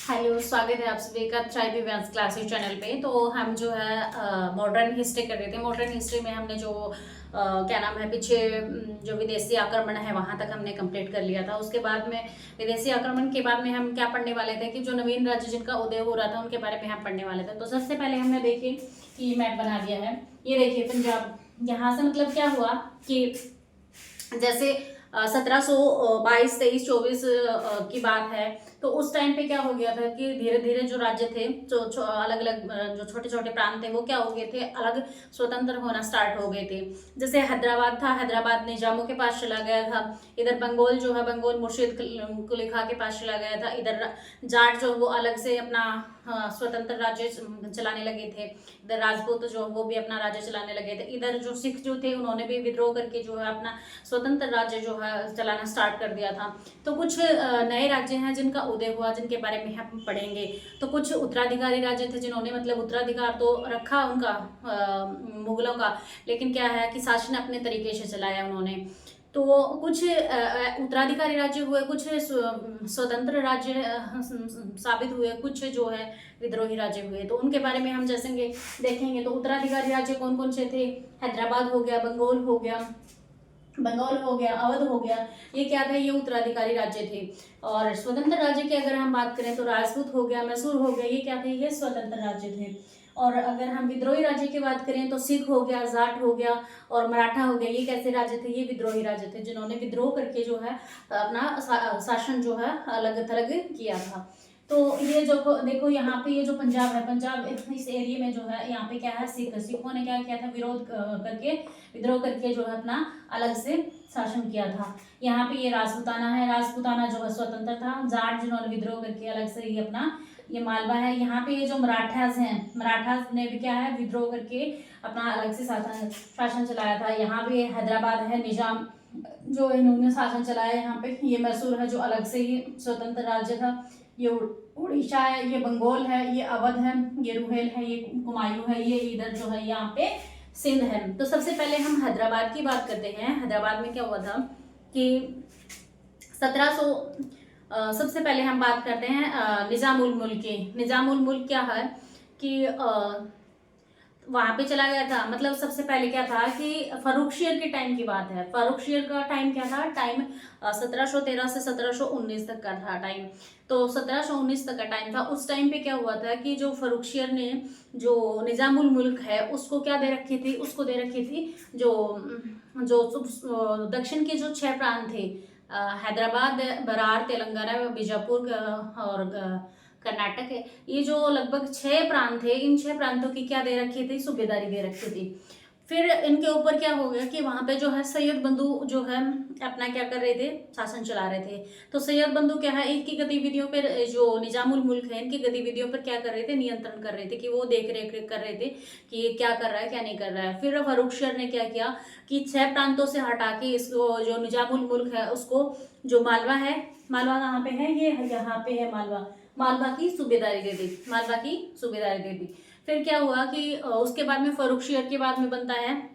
Hello, स्वागत है आप सभी का थ्राइव इवेंट्स क्लासेस चैनल पे। तो हम जो है मॉडर्न हिस्ट्री कर रहे थे। मॉडर्न हिस्ट्री में हमने जो क्या नाम है पीछे जो विदेशी आक्रमण है वहां तक हमने कंप्लीट कर लिया था। उसके बाद में विदेशी आक्रमण के बाद में हम क्या पढ़ने वाले थे कि जो नवीन राज्य जिनका उदय हो रहा था उनके बारे में हम पढ़ने वाले थे। तो सबसे पहले हमने देखिए कि मैप बना दिया है। ये देखिए पंजाब, यहाँ से मतलब क्या हुआ कि जैसे 1722 23 24 की बात है। तो उस टाइम पे क्या हो गया था कि धीरे धीरे जो राज्य थे जो अलग अलग जो छोटे छोटे प्रांत थे वो क्या हो गए थे, अलग स्वतंत्र होना स्टार्ट हो गए थे। जैसे हैदराबाद था, हैदराबाद निजामों के पास चला गया था। इधर बंगाल जो है, बंगाल मुर्शिद कुली खां के पास चला गया था। इधर जाट जो वो अलग से अपना स्वतंत्र राज्य चलाने लगे थे। इधर राजपूत जो वो भी अपना राज्य चलाने लगे थे। इधर जो सिख जो थे उन्होंने भी विद्रोह करके जो है अपना स्वतंत्र राज्य जो है चलाना स्टार्ट कर दिया था। तो कुछ नए राज्य हैं जिनका उदय हुआ, जिनके बारे में हम पढ़ेंगे। तो कुछ उत्तराधिकारी राज्य थे जिन्होंने मतलब उत्तराधिकार तो रखा उनका मुगलों का, लेकिन क्या है कि शासन अपने तरीके से चलाया उन्होंने। तो कुछ उत्तराधिकारी राज्य हुए, कुछ स्वतंत्र राज्य साबित हुए, कुछ जो है विद्रोही राज्य हुए। तो उनके बारे में हम जैसे देखेंगे। तो उत्तराधिकारी राज्य कौन कौन से थे? हैदराबाद हो गया, बंगाल हो गया, अवध हो गया। ये क्या थे? ये उत्तराधिकारी राज्य थे। और स्वतंत्र राज्य की अगर हम बात करें तो राजपूत हो गया, मैसूर हो गया। ये क्या थे? ये स्वतंत्र राज्य थे। और अगर हम विद्रोही राज्य की बात करें तो सिख हो गया, जाट हो गया और मराठा हो गया। ये कैसे राज्य थे? ये विद्रोही राज्य थे जिन्होंने विद्रोह करके जो है अपना शासन जो है अलग थलग किया था। तो ये जो देखो यहाँ पे ये जो पंजाब है, पंजाब इस एरिया में जो है यहाँ पे क्या है, सिखों ने क्या किया था? विरोध करके विद्रोह करके जो है अपना अलग से शासन किया था। यहाँ पे ये राजपूताना है, राजपूताना जो है स्वतंत्र था। जाट जिन्होंने विद्रोह करके अलग से ये अपना ये मालवा है। यहाँ पे ये जो मराठास हैं, मराठास ने भी क्या है विद्रोह करके अपना अलग से शासन चलाया था। यहाँ पे हैदराबाद है, निजाम जो इन्होंने शासन चलाया। यहाँ पे ये मैसूर है जो अलग से ही स्वतंत्र राज्य था। ये उड़ीसा है, ये बंगाल है, ये अवध है, ये रुहेल है, ये कुमायूं है, ये इधर जो है यहाँ पे सिंध है। तो सबसे पहले हम हैदराबाद की बात करते हैं। हैदराबाद में क्या हुआ था कि 1700 सबसे पहले हम बात करते हैं निजामुल मुल्क की। निजामुल मुल्क क्या है कि वहां पे चला गया था। मतलब सबसे पहले क्या था कि फर्रुखशियर के टाइम की बात है। फर्रुखशियर का टाइम क्या था? टाइम 1713 से 1719 तक का था टाइम। तो 1719 तक का टाइम था। उस टाइम पे क्या हुआ था कि जो फर्रुखशियर ने जो निजामुल मुल्क है उसको क्या दे रखी थी? उसको दे रखी थी जो जो दक्षिण के जो 6 प्रांत थे, हैदराबाद, बरार, तेलंगाना, बीजापुर और कर्नाटक है। ये जो लगभग 6 प्रांत थे, इन 6 प्रांतों की क्या दे रखी थी? सूबेदारी दे रखी थी। फिर इनके ऊपर क्या हो गया कि वहां पे जो है सैयद बंधु जो है अपना क्या कर रहे थे? शासन चला रहे थे। तो सैयद बंधु क्या है, इनकी गतिविधियों पर जो निजामुल मुल्क है इनकी गतिविधियों पर क्या कर रहे थे? नियंत्रण कर रहे थे कि वो देख रेख कर रहे थे कि ये क्या कर रहा है, क्या नहीं कर रहा है। फिर फर्रुखशियर ने क्या किया कि 6 प्रांतों से हटा के इसको जो निजामुल मुल्क है उसको, जो मालवा है, मालवा कहाँ पे है? ये यहाँ पे है मालवा। मालवा की सूबेदारी दे दी, मालवा की सूबेदारी दे दी। फिर क्या हुआ कि उसके बाद में फर्रुखशियर के बाद में बनता है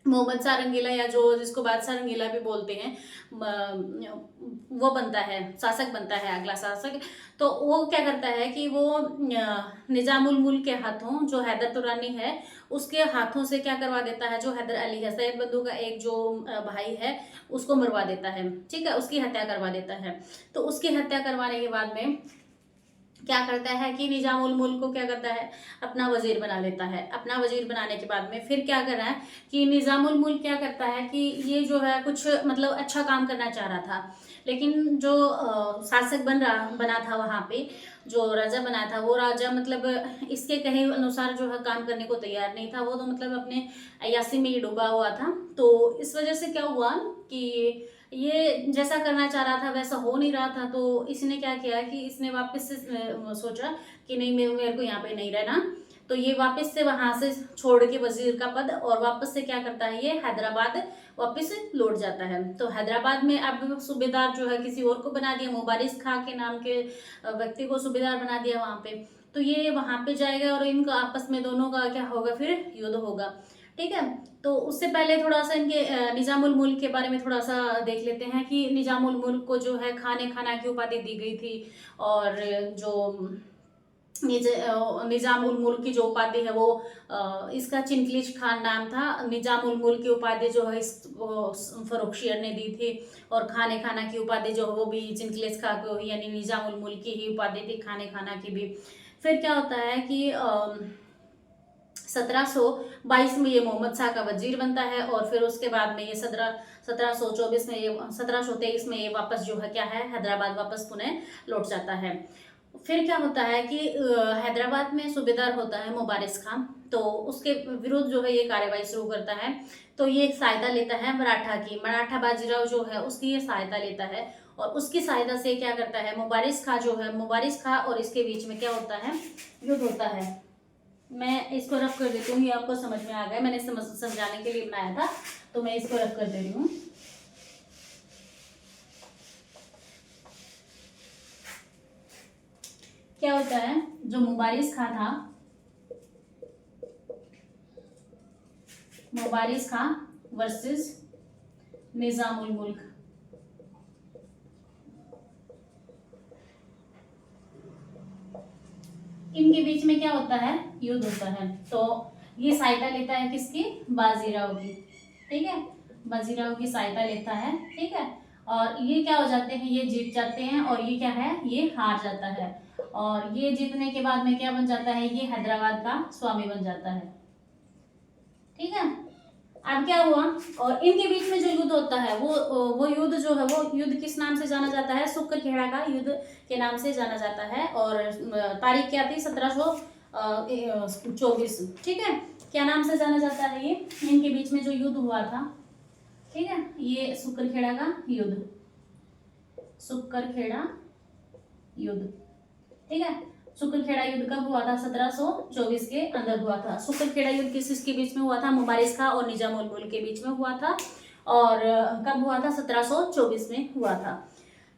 मोहम्मद शाह रंगीला, या जो जिसको बादशाह रंगीला भी बोलते हैं। वो बनता है, शासक बनता है, अगला शासक। तो वो क्या करता है कि वो निजामुल मुल्क के हाथों, जो हैदर दुरानी है उसके हाथों से क्या करवा देता है? जो हैदर अली है, सैयद बंधु का एक जो भाई है, उसको मरवा देता है। ठीक है, उसकी हत्या करवा देता है। तो उसकी हत्या करवाने के बाद में क्या करता है कि निजामुल मुल्क को क्या करता है? अपना वजीर बना लेता है। अपना वजीर बनाने के बाद में फिर क्या कर रहा है कि निजामुल मुल्क क्या करता है कि ये जो है कुछ मतलब अच्छा काम करना चाह रहा था, लेकिन जो शासक बना था वहां पे, जो राजा बना था, वो राजा मतलब इसके कहे अनुसार जो है काम करने को तैयार नहीं था। वो तो मतलब अपने अयासी में ही डूबा हुआ था। तो इस वजह से क्या हुआ कि ये जैसा करना चाह रहा था वैसा हो नहीं रहा था। तो इसने क्या किया कि इसने वापस से सोचा कि नहीं, मेरे को यहाँ पे नहीं रहना। तो ये वापस से वहां से छोड़ के वजीर का पद, और वापस से क्या करता है? ये हैदराबाद वापस लौट जाता है। तो हैदराबाद में अब सूबेदार जो है किसी और को बना दिया, मुबारिस खां के नाम के व्यक्ति को सूबेदार बना दिया वहां पे। तो ये वहां पे जाएगा और इनका आपस में दोनों का क्या होगा? फिर युद्ध होगा। ठीक है। तो उससे पहले थोड़ा सा इनके निजामुल मुल्क के बारे में थोड़ा सा देख लेते हैं कि निजामुल मुल्क को जो है खाने खाना की उपाधि दी गई थी। और जो निजाम उल मुल्क की जो उपाधि है वो इसका चिंकलिश खान नाम था। निजाम उल मुल्क की उपाधि जो है इसको फर्रुखशियर ने दी थी। और खाने खाना की उपाधि जो है वो भी चिंकलिश खान को यानी निजाम उल मुल्क की ही उपाधि थी, खाने खाना की भी। फिर क्या होता है कि 1722 में ये मोहम्मद शाह का वजीर बनता है। और फिर उसके बाद में ये 1723 में ये 1723 में ये वापस जो है क्या है, हैदराबाद वापस पुणे लौट जाता है। फिर क्या होता है कि हैदराबाद में सूबेदार होता है मुबारिस खां। तो उसके विरुद्ध जो है ये कार्रवाई शुरू करता है। तो ये सहायता लेता है मराठा की, मराठा बाजीराव जो है उसकी ये सहायता लेता है। और उसकी सहायता से क्या करता है, मुबारिस खां जो है, मुबारिस खां और इसके बीच में क्या होता है, युद्ध होता है। मैं इसको रफ कर देती हूँ, ये आपको समझ में आ गया, मैंने समझाने के लिए बनाया था, तो मैं इसको रफ कर दे रही हूँ। क्या होता है, जो मुबारिस खां था, मुबारिस खां वर्सेस निजामुल मुल्क, इनके बीच में क्या होता है, युद्ध होता है। तो ये सहायता लेता है किसकी, बाजीराव की, ठीक है, बाजीराव की सहायता लेता है, ठीक है। और ये क्या हो जाते हैं, ये जीत जाते हैं। और ये क्या है, ये हार जाता है। और ये जीतने के बाद में क्या बन जाता है, ये हैदराबाद का स्वामी बन जाता है, ठीक है। अब क्या हुआ, और इनके बीच में जो युद्ध होता है वो युद्ध जो है, वो युद्ध किस नाम से जाना जाता है, शुक्र खेड़ा का युद्ध के नाम से जाना जाता है। और तारीख क्या थी, 1724, ठीक है। क्या नाम से जाना जाता है ये, इनके बीच में जो युद्ध हुआ था, ठीक है, ये शुक्र खेड़ा का युद्ध, शुक्र खेड़ा युद्ध, ठीक है। शुक्र खेड़ा युद्ध कब हुआ था, 1724 के अंदर हुआ था। शुक्र खेड़ा युद्ध किसके बीच में हुआ था, मुबारिस खां और निजामुल मुल्क के बीच में हुआ था। और कब हुआ था, 1724 में हुआ था।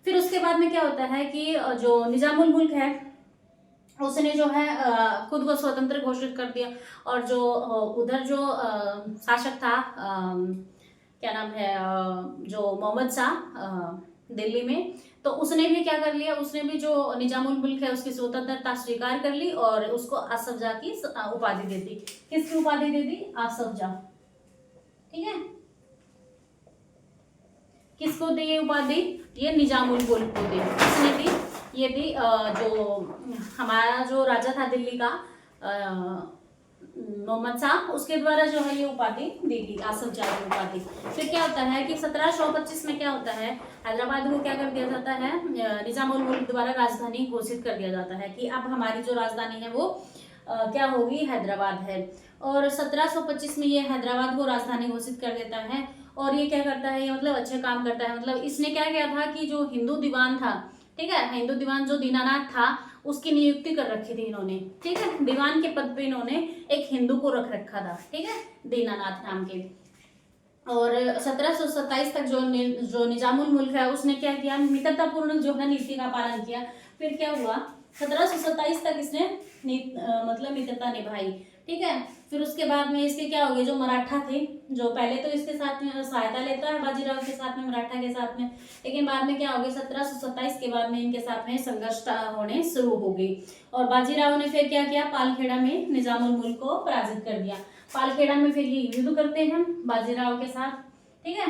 फिर उसके बाद में क्या होता है कि जो निजामुल मुल्क है उसने जो है खुद को स्वतंत्र घोषित कर दिया। और जो उधर जो शासक था, क्या नाम है, जो मोहम्मद शाह दिल्ली में, तो उसने भी क्या कर लिया, उसने भी जो निजामुल मुल्क है उसकी स्वतंत्रता स्वीकार कर ली और उसको आसफ जाह की उपाधि दे दी। किसकी उपाधि दे दी, आसफ जाह, ठीक है। किसको दी ये उपाधि, ये निजामुल मुल्क को दी, किसने दी, ये दी जो हमारा जो राजा था दिल्ली का मोहम्मद शाह, उसके द्वारा जो है ये उपाधि दी गई, आसफ जाह की उपाधि। फिर क्या होता है कि 1725 में क्या होता है, हैदराबाद को क्या कर दिया जाता है, निजामुल मुल्क द्वारा राजधानी घोषित कर दिया जाता है कि अब हमारी जो राजधानी है वो क्या होगी, हैदराबाद है। और 1725 में ये हैदराबाद को राजधानी घोषित कर देता है। और ये क्या करता है, ये मतलब अच्छे काम करता है। मतलब इसने क्या किया था कि जो हिंदू दीवान था, ठीक है, हिंदू दीवान जो दीनानाथ था उसकी नियुक्ति कर रखी थी इन्होंने, ठीक है। दीवान के पद पे इन्होंने एक हिंदू को रख रखा था, ठीक है, दीनानाथ नाम के। और 1727 तक जो निजामुल मुल्क है उसने क्या किया, मित्रतापूर्ण जो है नीति का पालन किया। फिर क्या हुआ, 1727 तक इसने मतलब मित्रता निभाई, ठीक है। फिर उसके बाद में इसके क्या हो गए, जो मराठा थे, जो पहले तो इसके साथ में सहायता लेता है बाजीराव के साथ में, मराठा के साथ में, लेकिन बाद में क्या हो गया, 1727 के बाद में इनके साथ में संघर्ष होने शुरू हो गई। और बाजीराव ने फिर क्या किया, पालखेड़ा में निजामुल मुल्क को पराजित कर दिया। पालखेड़ा में फिर ये युद्ध करते हैं बाजीराव के साथ, ठीक है।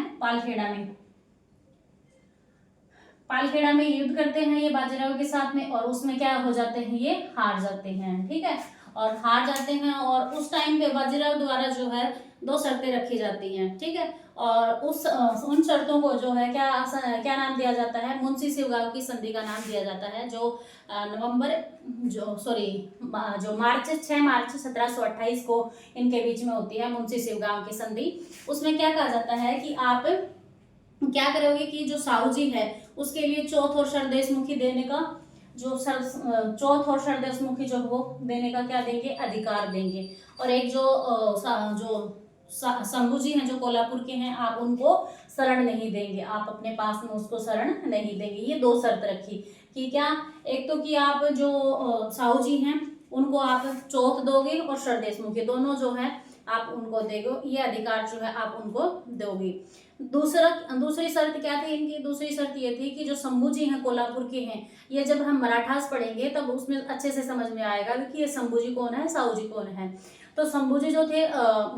पालखेड़ा में युद्ध करते हैं ये बाजीराव के साथ में, और उसमें क्या हो जाते हैं, ये हार जाते हैं, ठीक है। और हार जाते हैं, और उस टाइम पे बाजीराव द्वारा जो है 2 शर्तें रखी जाती हैं, ठीक है। और उन शर्तों को जो है क्या नाम दिया जाता है, मुंशी शिवगांव की संधि का नाम दिया जाता है। जो मार्च 6 मार्च 1728 को इनके बीच में होती है मुंशी शिवगांव की संधि। उसमें क्या कहा जाता है कि आप क्या करोगे कि जो साहू जी है उसके लिए चौथ और सरदेशमुखी देने का, चौथ और सरदेशमुखी जो वो देने का क्या देंगे, अधिकार देंगे। और एक जो शंभू जी हैं जो कोल्हापुर के हैं, आप उनको शरण नहीं देंगे, आप अपने पास में उसको शरण नहीं देंगे। ये 2 शर्त रखी कि क्या, एक तो कि आप जो साहू जी हैं उनको आप चौथ दोगे और सरदेशमुखी दोनों जो है आप उनको दोगे, ये अधिकार जो है आप उनको दोगे। दूसरी शर्त क्या थी इनकी? दूसरी शर्त ये थी कि जो शंभूजी हैं कोल्हापुर के हैं, ये जब हम मराठास पढ़ेंगे तब उसमें अच्छे से समझ में आएगा कि ये शंभूजी कौन है, साहूजी कौन है। तो शंभूजी जो थे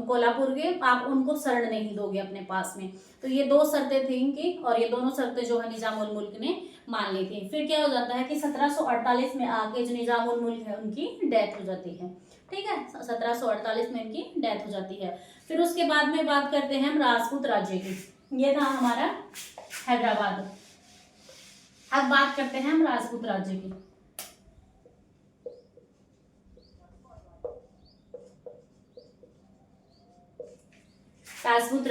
कोल्हापुर के, आप उनको शरण नहीं दोगे अपने पास में। तो ये दो शर्तें थी इनकी, और ये दोनों शर्तें जो है निजाम उल मुल्क ने मान ली थी। फिर क्या हो जाता है कि 1748 में आके जो निजाम उल मुल्क है उनकी डेथ हो जाती है। ठीक है, 1748 में इनकी डेथ हो जाती है। फिर उसके बाद में बात करते हैं हम राजपूत राज्य की। ये था हमारा हैदराबाद। अब बात करते हैं हम राजपूत राज्य की। राजपूत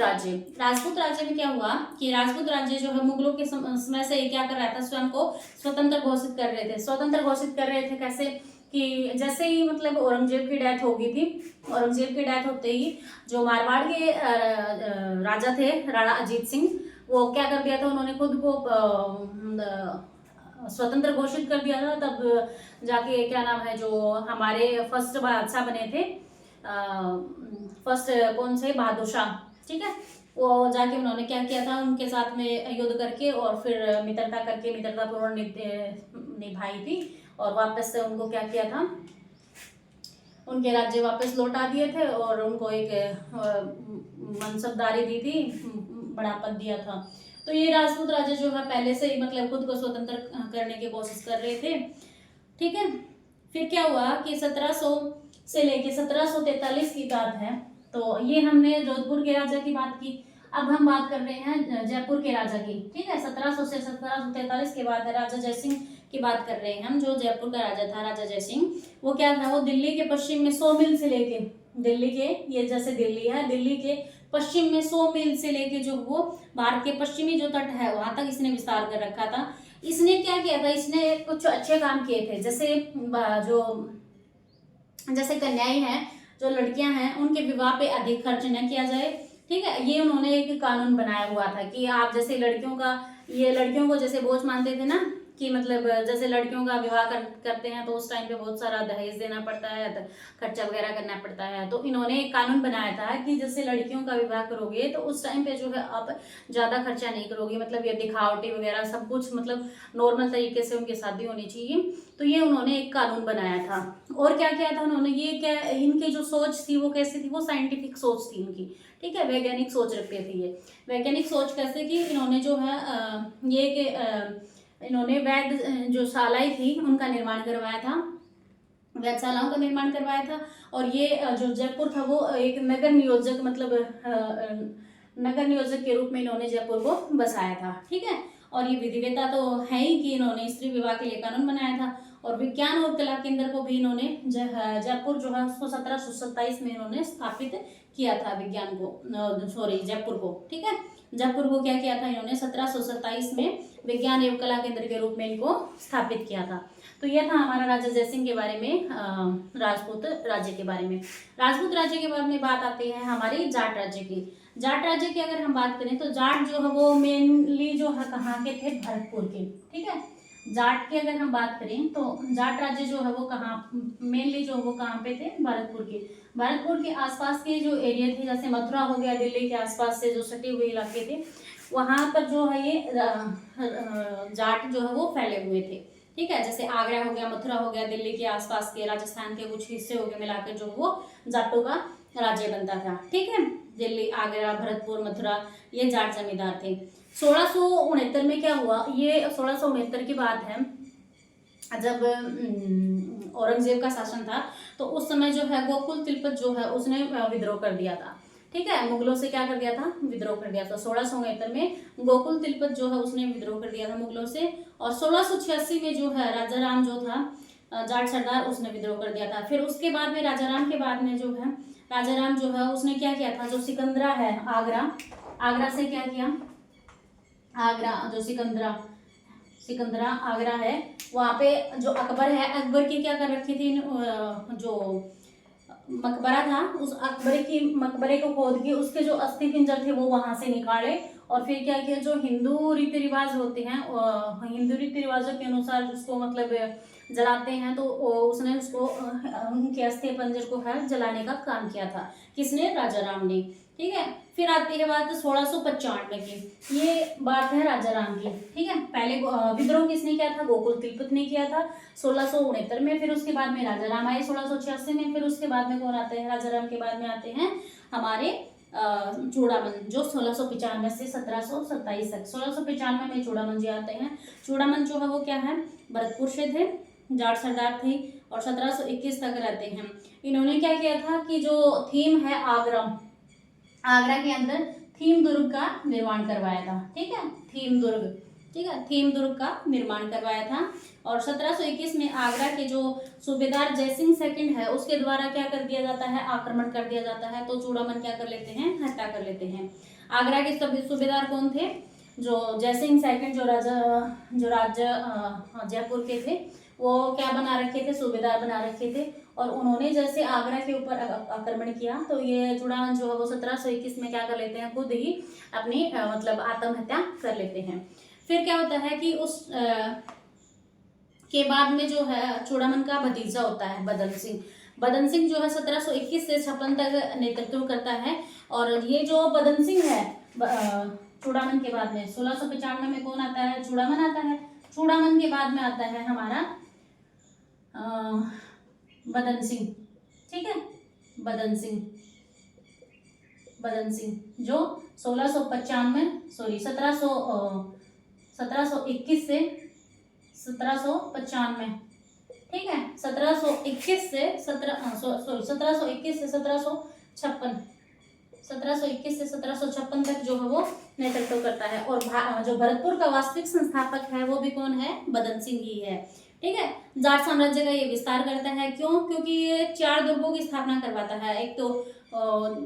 राज्य में क्या हुआ कि राजपूत राज्य जो है मुगलों के समय से क्या कर रहा था, स्वयं को स्वतंत्र घोषित कर रहे थे। स्वतंत्र घोषित कर रहे थे कैसे कि जैसे ही मतलब औरंगजेब की डेथ हो गई थी, औरंगजेब की डेथ होते ही जो मारवाड़ के राजा थे राणा अजीत सिंह, वो क्या कर दिया था, उन्होंने खुद को स्वतंत्र घोषित कर दिया था। तब जाके क्या नाम है, जो हमारे फर्स्ट बादशाह बने थे, फर्स्ट कौन से, बहादुर शाह। ठीक है, वो जाके उन्होंने क्या किया था, उनके साथ में युद्ध करके और फिर मित्रता करके मित्रतापूर्ण निभाई थी, और वापस से उनको क्या किया था, उनके राज्य वापस लौटा दिए थे और उनको एक मनसबदारी दी थी, बड़ा पद दिया था। तो ये राजपूत राजा जो है पहले से ही मतलब खुद को स्वतंत्र करने की कोशिश कर रहे थे। ठीक है, फिर क्या हुआ कि 1700 से लेके 1743 की बात है। तो ये हमने जोधपुर के राजा की बात की। अब हम बात कर रहे हैं जयपुर के राजा की। ठीक है, 1700 से 1743 के बाद राजा जयसिंह की बात कर रहे हैं हम। जो जयपुर का राजा था, राजा जयसिंह, वो क्या था, वो दिल्ली के पश्चिम में 100 मील से लेके, दिल्ली के, ये जैसे दिल्ली है, दिल्ली के पश्चिम में 100 मील से लेके जो वो भारत के पश्चिमी जो तट है वहां तक इसने विस्तार कर रखा था। इसने क्या किया था, इसने कुछ अच्छे काम किए थे, जैसे कन्याएं हैं, जो लड़कियां हैं, उनके विवाह पे अधिक खर्च न किया जाए। ठीक है, ये उन्होंने एक कानून बनाया हुआ था कि आप जैसे लड़कियों को जैसे बोझ मानते थे ना, कि मतलब जैसे लड़कियों का विवाह करते हैं तो उस टाइम पे बहुत सारा दहेज देना पड़ता है, खर्चा वगैरह करना पड़ता है। तो इन्होंने एक कानून बनाया था कि जैसे लड़कियों का विवाह करोगे तो उस टाइम पे जो है आप ज़्यादा खर्चा नहीं करोगे, मतलब ये दिखावटी वगैरह सब कुछ, मतलब नॉर्मल तरीके से उनकी शादी होनी चाहिए। तो ये उन्होंने एक कानून बनाया था। और क्या किया था उन्होंने, ये क्या, इनकी जो सोच थी वो कैसी थी, वो साइंटिफिक सोच थी इनकी। ठीक है, वैज्ञानिक सोच रखते थे ये। वैज्ञानिक सोच कैसे कि इन्होंने जो है इन्होंने वैध जो शालाएं थी उनका निर्माण करवाया था, वेधशालाओं का निर्माण करवाया था। और ये जो जयपुर था वो एक नगर नियोजक, मतलब नगर नियोजक के रूप में इन्होंने जयपुर को बसाया था। ठीक है, और ये विधिवेता तो है ही कि इन्होंने स्त्री विवाह के लिए कानून बनाया था। और विज्ञान और कला केंद्र को भी इन्होंने जयपुर जो है उसको 1727 में इन्होंने स्थापित किया था, विज्ञान को, सॉरी जयपुर को। ठीक है, जयपुर को क्या किया था इन्होंने 1727 में विज्ञान एवं कला केंद्र के रूप में इनको स्थापित किया था। तो यह था हमारा राजा जयसिंह के बारे में, राजपूत राज्य के बारे में। राजपूत राज्य के बाद में बात आती है हमारी जाट राज्य की। जाट राज्य की अगर हम बात करें तो जाट जो है वो मेनली जो है कहाँ के थे, भरतपुर के। ठीक है, जाट की अगर हम बात करें तो जाट राज्य जो है वो कहाँ मेनली जो वो कहाँ पे थे, भरतपुर के। भरतपुर के आसपास के जो एरिया थे, जैसे मथुरा हो गया, दिल्ली के आसपास से जो सटे हुए इलाके थे, वहाँ पर जो है ये जाट जो है वो फैले हुए थे। ठीक है, जैसे आगरा हो गया, मथुरा हो गया, दिल्ली के आसपास के, राजस्थान के कुछ हिस्से हो गए मिलाकर जो वो जाटों का राज्य बनता था। ठीक है, दिल्ली, आगरा, भरतपुर, मथुरा, ये जाट जमींदार थे। 1669 में क्या हुआ, ये 1669 की बात है, जब औरंगजेब का शासन था, तो उस समय जो है गोकुल तिलपत जो है उसने विद्रोह कर दिया था। ठीक है, मुगलों से क्या कर दिया था, विद्रोह कर दिया था। 1669 में गोकुल तिलपत जो है उसने विद्रोह कर दिया था मुगलों से। और 1686 में जो है राजा राम जो था जाट सरदार, उसने विद्रोह कर दिया था। फिर उसके बाद में राजा राम के बाद में जो है राजा राम जो है उसने क्या किया था, जो सिकंदरा है, आगरा से क्या किया, आगरा जो सिकंदरा आगरा है, वहाँ पे जो अकबर है, अकबर की क्या कर रखी थी, जो मकबरा था, उस मकबरे को खोद के उसके जो अस्थि पिंजर थे वो वहां से निकाले और फिर क्या किया, जो हिंदू रीति रिवाज होते हैं, हिंदू रीति रिवाजों के अनुसार उसको मतलब जलाते हैं, तो उसने उसको उनके अस्थि पंजर को है जलाने का काम किया था। किसने? राजा राम ने। ठीक है। फिर आती है बात 1695 की। ये बात है राजा राम की। ठीक है। पहले विद्रोह किसने किया था? गोकुल तिलपत ने किया था 1669 में। फिर उसके बाद में राजा राम आए 1686 में। फिर उसके बाद में कौन आते हैं? राजा राम के बाद में आते हैं हमारे चूड़ामन, जो 1695 से 1727 तक। 1695 में चूड़ामन जी आते हैं। चूड़ामन जो है वो क्या है? भरतपुर से थे, जाट सरदार थे और 1721 तक रहते हैं। इन्होंने क्या किया था कि जो थीम है आगरा के अंदर थीम दुर्ग का निर्माण करवाया था। ठीक है। थीम दुर्ग, ठीक है, थीम दुर्ग का निर्माण करवाया था। और 1721 में आगरा के जो सूबेदार जयसिंह सेकंड है उसके द्वारा क्या कर दिया जाता है? आक्रमण कर दिया जाता है। तो चूड़ामन क्या कर लेते हैं? हत्या कर लेते हैं। आगरा के सूबेदार कौन थे? जो जयसिंह सेकंड, जो राज्य जयपुर के थे, वो क्या बना रखे थे? सूबेदार बना रखे थे। और उन्होंने जैसे आगरा के ऊपर आक्रमण किया, तो ये चूड़ामन जो है वो 1721 में क्या कर लेते हैं? खुद ही अपनी मतलब आत्महत्या कर लेते हैं। फिर क्या होता है कि उस के बाद में जो है चूड़ामन का भतीजा होता है बदन सिंह। बदन सिंह जो है 1721 से 56 तक नेतृत्व करता है। और ये जो बदन सिंह है चूड़ामन के बाद में 1695 में कौन आता है? चूड़ामन आता है। चूड़ामन के बाद में आता है हमारा बदन सिंह। ठीक है। बदन सिंह जो 1721 से 1795। ठीक है। 1721 से 1756 तक जो है वो नेतृत्व करता है। और जो भरतपुर का वास्तविक संस्थापक है वो भी कौन है? बदन सिंह ही है। ठीक है। जाट साम्राज्य का ये विस्तार करता है। क्यों? क्योंकि ये 4 दुर्गों की स्थापना करवाता है। एक तो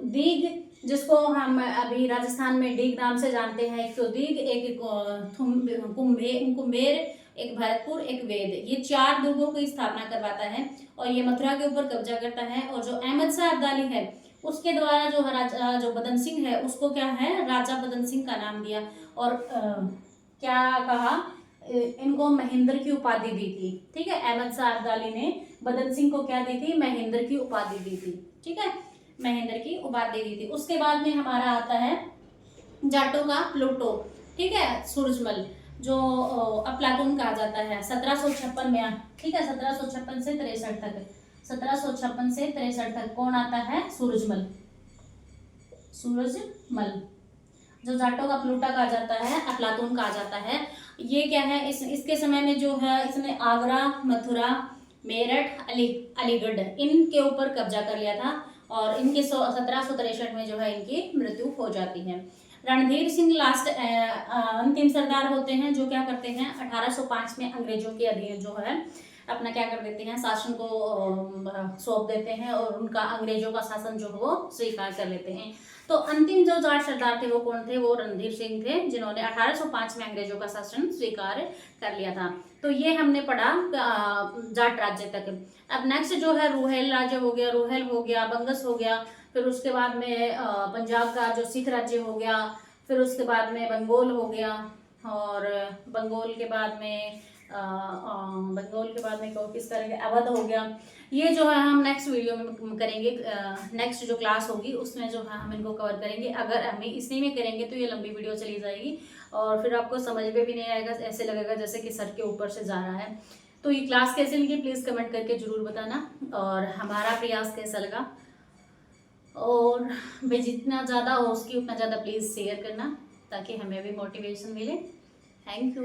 दीग, जिसको हम अभी राजस्थान में डीग नाम से जानते हैं, एक तो दीग, एक कुंभेर, एक भरतपुर, एक वेद। ये 4 दुर्गों की स्थापना करवाता है और ये मथुरा के ऊपर कब्जा करता है। और जो अहमद शाह अब्दाली है उसके द्वारा जो बदन सिंह है उसको क्या है? राजा बदन सिंह का नाम दिया। और क्या कहा? इनको महेंद्र की उपाधि दी थी। ठीक है। अहमद शाह अब्दाली ने बदन सिंह को क्या दी थी? महेंद्र की उपाधि दी थी। ठीक है। महेंद्र की उपाधि दी थी। उसके बाद में हमारा आता है जाटों का प्लूटो। ठीक है। सूरजमल, जो अफलातून कहा जाता है 1756 में। ठीक है। 1756 से 63 तक। 1756 से 63 तक कौन आता है? सूरजमल। जो जाटों का प्लूटा कहा जाता है, अफलातून कहा जाता है। ये क्या है? इसके समय में जो है इसने आगरा, मथुरा, मेरठ, अलीगढ़ इनके ऊपर कब्जा कर लिया था। और इनके 1763 में जो है इनकी मृत्यु हो जाती है। रणधीर सिंह लास्ट अंतिम सरदार होते हैं, जो क्या करते हैं? 1805 में अंग्रेजों के अधीन जो है अपना क्या कर देते हैं? शासन को सौंप देते हैं और उनका अंग्रेजों का शासन जो है वो स्वीकार कर लेते हैं। तो अंतिम जो जाट सरदार थे वो कौन थे? वो रणधीर सिंह थे, जिन्होंने 1805 में अंग्रेजों का शासन स्वीकार कर लिया था। तो ये हमने पढ़ा जाट राज्य तक। अब नेक्स्ट जो है रुहेल राज्य हो गया, रुहेल हो गया, बंगस हो गया। फिर उसके बाद में पंजाब का जो सिख राज्य हो गया। फिर उसके बाद में बंगाल हो गया। और बंगाल के बाद में किस करेंगे? अवध हो गया। ये जो है हम नेक्स्ट वीडियो में करेंगे। नेक्स्ट जो क्लास होगी उसमें जो है हम इनको कवर करेंगे। अगर हमें इसी में करेंगे तो ये लंबी वीडियो चली जाएगी और फिर आपको समझ में भी नहीं आएगा, ऐसे लगेगा जैसे कि सर के ऊपर से जा रहा है। तो ये क्लास कैसे लगी प्लीज़ कमेंट करके ज़रूर बताना और हमारा प्रयास कैसा लगा। और भाई जितना ज़्यादा हो उसकी उतना ज़्यादा प्लीज़ शेयर करना ताकि हमें भी मोटिवेशन मिले। Thank you.